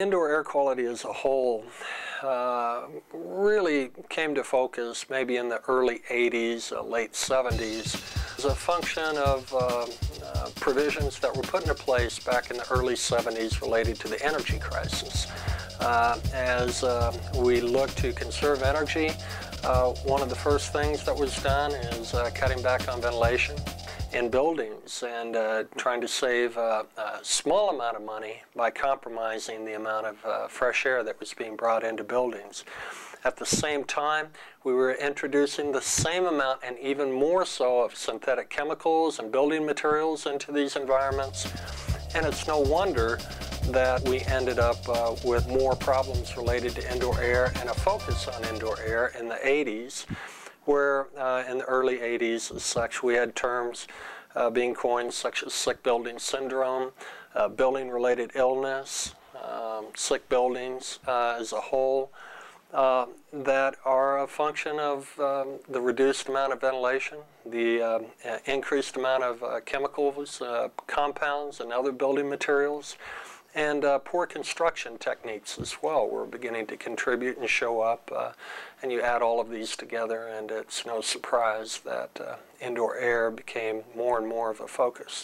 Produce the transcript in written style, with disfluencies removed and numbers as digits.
Indoor air quality as a whole really came to focus maybe in the early 80s, late 70s, as a function of provisions that were put into place back in the early 70s related to the energy crisis. As we looked to conserve energy, one of the first things that was done is cutting back on ventilation in buildings and trying to save a small amount of money by compromising the amount of fresh air that was being brought into buildings. At the same time, we were introducing the same amount and even more so of synthetic chemicals and building materials into these environments. And it's no wonder that we ended up with more problems related to indoor air and a focus on indoor air in the 80s, where in the early 80s as such we had terms being coined such as sick building syndrome, building-related illness, sick buildings as a whole, that are a function of the reduced amount of ventilation, the increased amount of chemicals, compounds, and other building materials, and poor construction techniques as well were beginning to contribute and show up. And you add all of these together, and it's no surprise that indoor air became more and more of a focus.